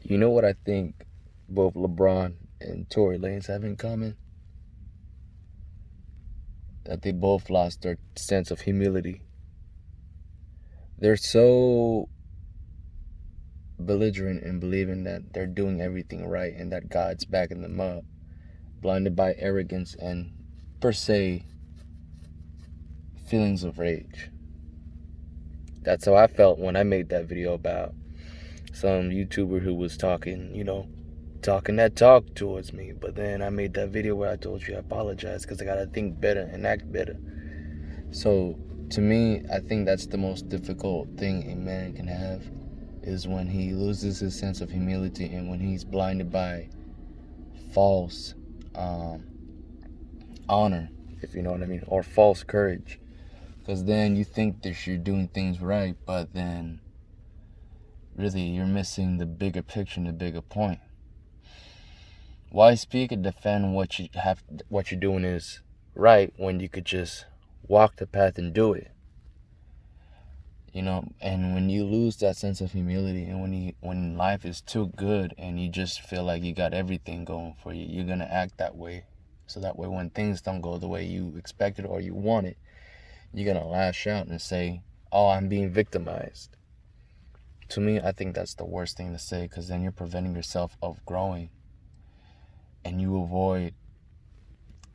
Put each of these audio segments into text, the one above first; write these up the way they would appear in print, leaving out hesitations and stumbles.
You know what I think both LeBron and Tory Lanez have in common? That they both lost their sense of humility. They're so belligerent in believing that they're doing everything right and that God's backing them up, blinded by arrogance and, per se, feelings of rage. That's how I felt when I made that video about some YouTuber who was talking that talk towards me. But then I made that video where I told you I apologize because I gotta think better and act better. So to me, I think that's the most difficult thing a man can have, is when he loses his sense of humility and when he's blinded by false honor, if you know what I mean, or false courage. Because then you think that you're doing things right, but then really you're missing the bigger picture and the bigger point. Why speak and defend what you're doing is right when you could just walk the path and do it? And when you lose that sense of humility, and when life is too good and you just feel like you got everything going for you, you're gonna act that way. So that way when things don't go the way you expected or you want it, you're gonna lash out and say, oh, I'm being victimized. To me, I think that's the worst thing to say, because then you're preventing yourself of growing, and you avoid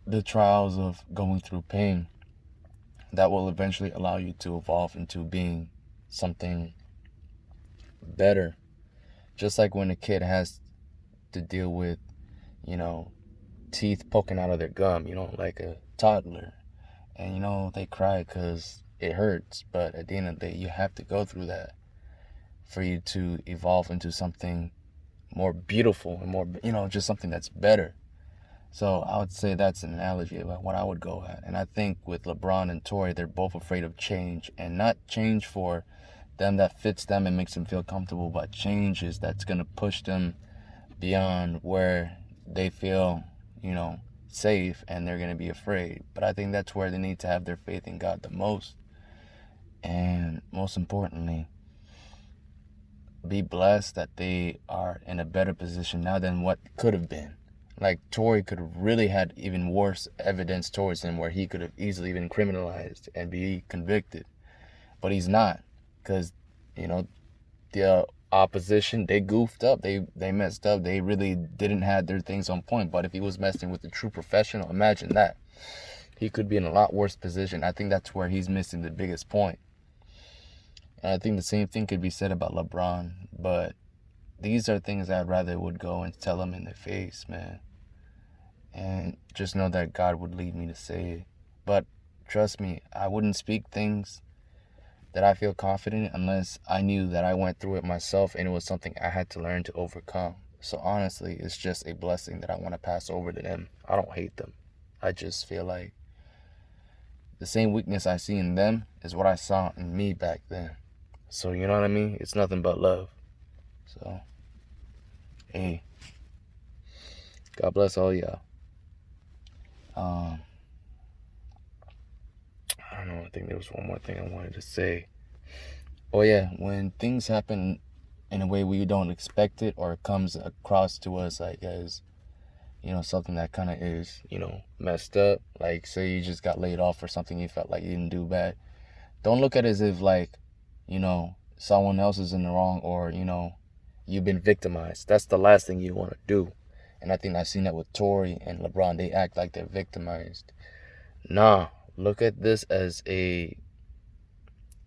the trials of going through pain that will eventually allow you to evolve into being something better. Just like when a kid has to deal with, teeth poking out of their gum, like a toddler. And, they cry because it hurts. But at the end of the day, you have to go through that for you to evolve into something more beautiful and more, just something that's better. So I would say that's an analogy about what I would go at. And I think with LeBron and Tory, they're both afraid of change, and not change for them that fits them and makes them feel comfortable, but changes that's going to push them beyond where they feel, safe, and they're going to be afraid. But I think that's where they need to have their faith in God the most. And most importantly, be blessed that they are in a better position now than what could have been. Like, Tory could have really had even worse evidence towards him, where he could have easily been criminalized and be convicted. But he's not, because, the opposition, they goofed up. They messed up. They really didn't have their things on point. But if he was messing with a true professional, imagine that. He could be in a lot worse position. I think that's where he's missing the biggest point. And I think the same thing could be said about LeBron. But these are things I'd rather would go and tell them in their face, man. And just know that God would lead me to say it. But trust me, I wouldn't speak things that I feel confident unless I knew that I went through it myself and it was something I had to learn to overcome. So honestly, it's just a blessing that I want to pass over to them. I don't hate them. I just feel like the same weakness I see in them is what I saw in me back then. So you know what I mean? It's nothing but love. So, hey, God bless all y'all. I don't know, I think there was one more thing I wanted to say. Oh yeah, when things happen in a way we don't expect it, or it comes across to us like as, something that kind of is, messed up. Like, say you just got laid off for something you felt like you didn't do bad. Don't look at it as if like, someone else is in the wrong, or, you've been victimized. That's the last thing you want to do. And I think I've seen that with Tory and LeBron. They act like they're victimized. Nah, look at this as a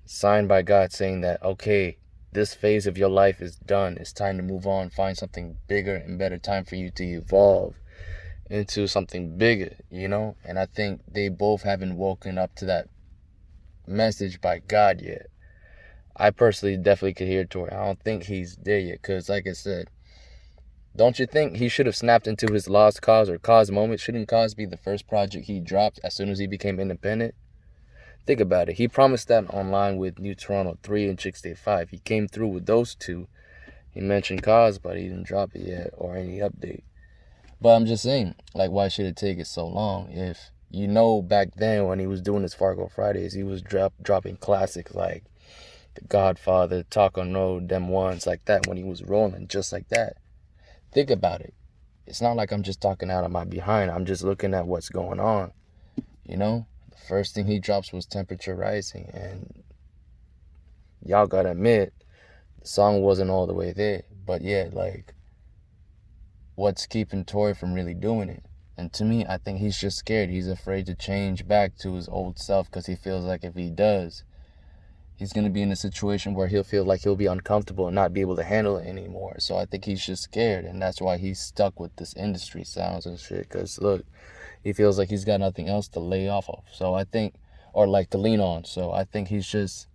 sign by God saying that, okay, this phase of your life is done. It's time to move on, find something bigger and better. Time for you to evolve into something bigger, And I think they both haven't woken up to that message by God yet. I personally definitely could hear Tory. I don't think he's there yet, because like I said, don't you think he should have snapped into his lost cause or cause moment? Shouldn't Cause be the first project he dropped as soon as he became independent? Think about it. He promised that online with New Toronto 3 and Chick State 5. He came through with those two. He mentioned Cause, but he didn't drop it yet or any update. But I'm just saying, like, why should it take it so long? If back then when he was doing his Fargo Fridays, he was dropping classics like The Godfather, Taco No, them ones like that when he was rolling just like that. Think about it. It's not like I'm just talking out of my behind. I'm just looking at what's going on. You know, the first thing he drops was Temperature Rising, and y'all gotta admit, the song wasn't all the way there. But yeah, like, what's keeping Tory from really doing it? And to me, I think he's just scared. He's afraid to change back to his old self because he feels like if he does, he's going to be in a situation where he'll feel like he'll be uncomfortable and not be able to handle it anymore. So I think he's just scared, and that's why he's stuck with this industry sounds and shit. Because look, he feels like he's got nothing else to lay off of. So I think, or like to lean on. So I think he's just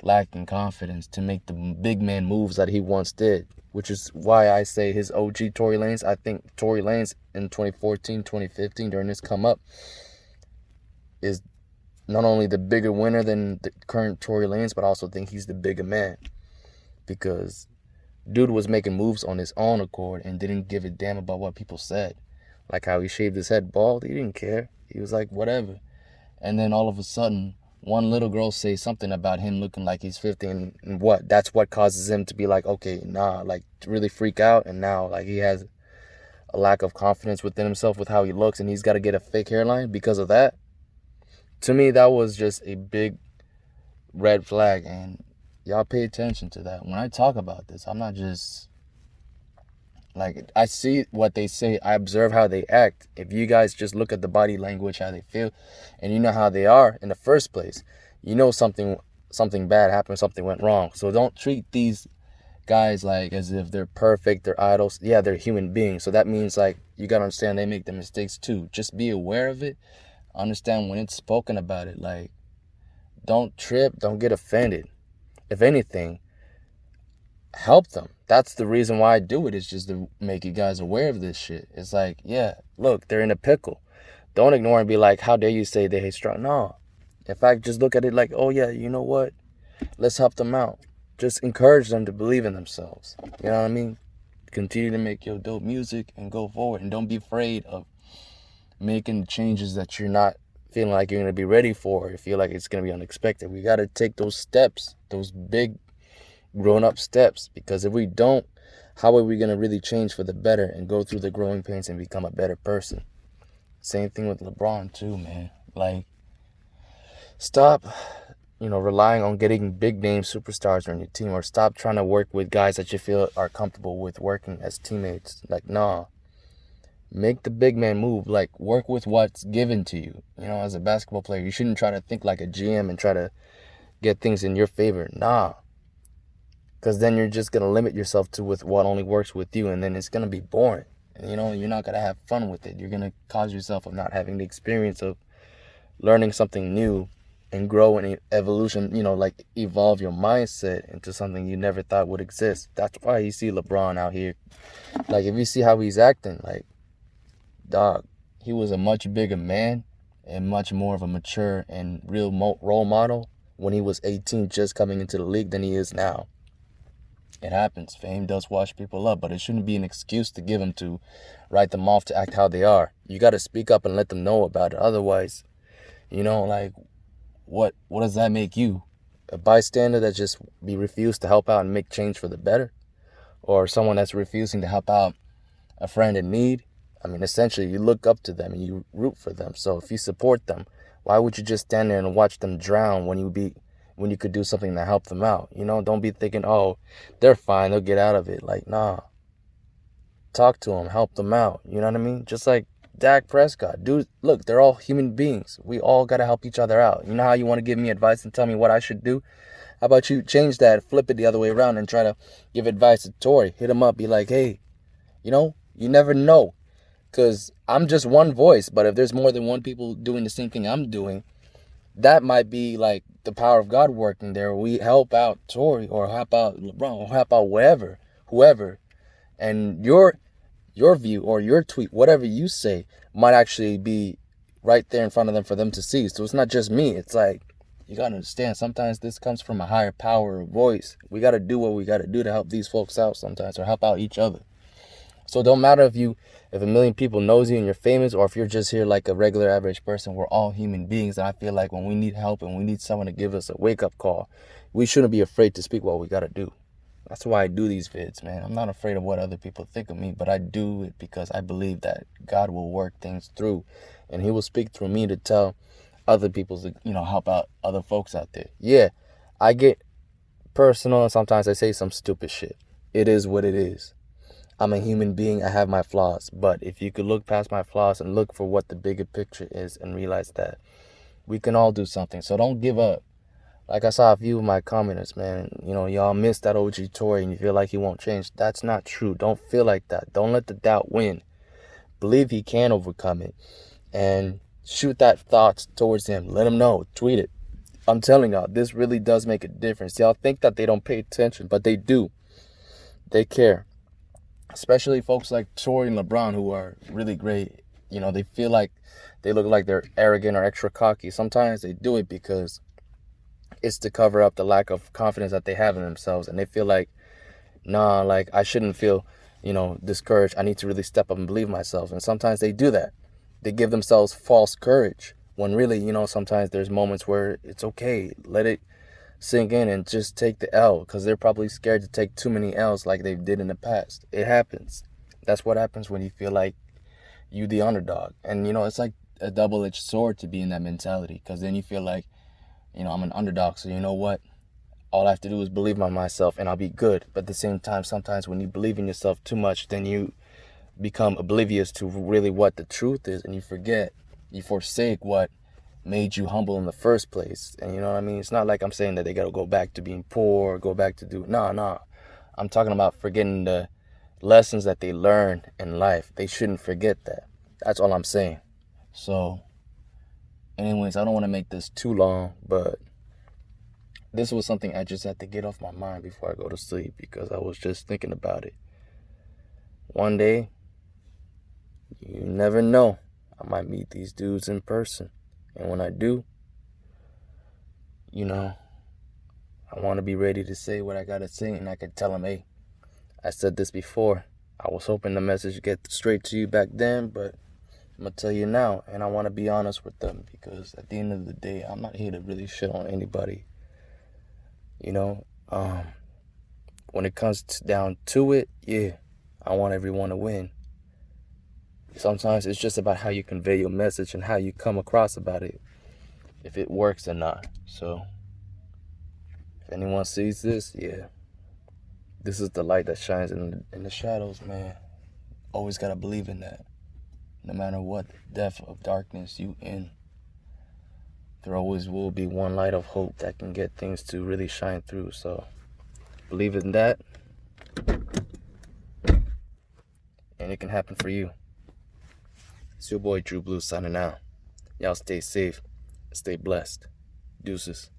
lacking confidence to make the big man moves that he once did, which is why I say his OG Tory Lanez. I think Tory Lanez in 2014, 2015 during this come up is not only the bigger winner than the current Tory Lanez, but I also think he's the bigger man, because dude was making moves on his own accord and didn't give a damn about what people said. Like how he shaved his head bald, he didn't care. He was like, whatever. And then all of a sudden, one little girl says something about him looking like he's 50, and what? That's what causes him to be like, okay, nah, like to really freak out. And now like he has a lack of confidence within himself with how he looks, and he's got to get a fake hairline because of that. To me, that was just a big red flag, and y'all pay attention to that. When I talk about this, I'm not just like, I see what they say, I observe how they act. If you guys just look at the body language, how they feel, and you know how they are in the first place, you know something bad happened, something went wrong. So don't treat these guys like as if they're perfect, they're idols. Yeah, they're human beings. So that means like you gotta understand they make the mistakes too. Just be aware of it. Understand when it's spoken about it. Like, don't trip, don't get offended. If anything, help them. That's the reason why I do it, is just to make you guys aware of this shit. It's like, yeah, look, they're in a pickle. Don't ignore and be like, how dare you say they hate strong? No. In fact, just look at it like, oh yeah, you know what? Let's help them out. Just encourage them to believe in themselves. You know what I mean? Continue to make your dope music and go forward. And don't be afraid of making changes that you're not feeling like you're going to be ready for, or you feel like it's going to be unexpected. We got to take those steps, those big grown-up steps, because if we don't, how are we going to really change for the better and go through the growing pains and become a better person? Same thing with Lebron too, man. Like, stop, relying on getting big name superstars on your team, or stop trying to work with guys that you feel are comfortable with working as teammates. Like, nah. Make the big man move. Like, work with what's given to you. As a basketball player, you shouldn't try to think like a GM and try to get things in your favor. Nah. Because then you're just going to limit yourself to with what only works with you, and then it's going to be boring. And, you're not going to have fun with it. You're going to cause yourself of not having the experience of learning something new and grow in evolution, like evolve your mindset into something you never thought would exist. That's why you see LeBron out here. Like, if you see how he's acting, like, dog, he was a much bigger man and much more of a mature and real role model when he was 18 just coming into the league than he is now. It happens. Fame does wash people up, but it shouldn't be an excuse to give them to write them off to act how they are. You got to speak up and let them know about it. Otherwise, like, what does that make you? A bystander that just be refused to help out and make change for the better? Or someone that's refusing to help out a friend in need? I mean, essentially, you look up to them and you root for them. So if you support them, why would you just stand there and watch them drown when you could do something to help them out? Don't be thinking, oh, they're fine, they'll get out of it. Like, nah. Talk to them, help them out. You know what I mean? Just like Dak Prescott. Dude, look, they're all human beings. We all got to help each other out. You know how you want to give me advice and tell me what I should do? How about you change that, flip it the other way around and try to give advice to Tory? Hit him up, be like, hey, you never know. Because I'm just one voice, but if there's more than one people doing the same thing I'm doing, that might be like the power of God working there. We help out Tory or help out LeBron or help out whoever. And your view or your tweet, whatever you say, might actually be right there in front of them for them to see. So it's not just me. It's like, you got to understand, sometimes this comes from a higher power or voice. We got to do what we got to do to help these folks out sometimes, or help out each other. So it don't matter if a million people knows you and you're famous, or if you're just here like a regular average person. We're all human beings. And I feel like when we need help and we need someone to give us a wake-up call, we shouldn't be afraid to speak what we gotta do. That's why I do these vids, man. I'm not afraid of what other people think of me, but I do it because I believe that God will work things through, and He will speak through me to tell other people to, help out other folks out there. Yeah, I get personal and sometimes I say some stupid shit. It is what it is. I'm a human being. I have my flaws, but if you could look past my flaws and look for what the bigger picture is and realize that we can all do something, so don't give up. Like I saw a few of my commenters, man, y'all miss that OG Tory and you feel like he won't change. That's not true. Don't feel like that. Don't let the doubt win. Believe he can overcome it and shoot that thoughts towards him. Let him know. Tweet it. I'm telling y'all, this really does make a difference. Y'all think that they don't pay attention, but they do. They care. Especially folks like Tory and Lebron, who are really great. They feel like they look like they're arrogant or extra cocky. Sometimes they do it because it's to cover up the lack of confidence that they have in themselves. And they feel like, nah, like I shouldn't feel, discouraged. I need to really step up and believe myself. And sometimes they do that. They give themselves false courage when really, sometimes there's moments where it's okay. Let it sink in and just take the L, because they're probably scared to take too many L's like they did in the past. It happens. That's what happens when you feel like you the underdog. And, it's like a double-edged sword to be in that mentality, because then you feel like, I'm an underdog, so you know what? All I have to do is believe in myself and I'll be good. But at the same time, sometimes when you believe in yourself too much, then you become oblivious to really what the truth is, and you forsake what made you humble in the first place. And you know what I mean? It's not like I'm saying that they gotta go back to being poor or go back to do, nah. I'm talking about forgetting the lessons that they learned in life. They shouldn't forget that. That's all I'm saying. So anyways, I don't want to make this too long, but this was something I just had to get off my mind before I go to sleep, because I was just thinking about it. One day, you never know, I might meet these dudes in person. And when I do, I want to be ready to say what I got to say, and I can tell them, hey, I said this before. I was hoping the message get straight to you back then, but I'm going to tell you now, and I want to be honest with them, because at the end of the day, I'm not here to really shit on anybody. When it comes down to it, yeah, I want everyone to win. Sometimes it's just about how you convey your message and how you come across about it, if it works or not. So if anyone sees this, yeah, this is the light that shines in the shadows, man. Always gotta believe in that. No matter what depth of darkness you in, there always will be one light of hope that can get things to really shine through. So believe in that, and it can happen for you. It's your boy Drew Blue signing out. Y'all stay safe, stay blessed. Deuces.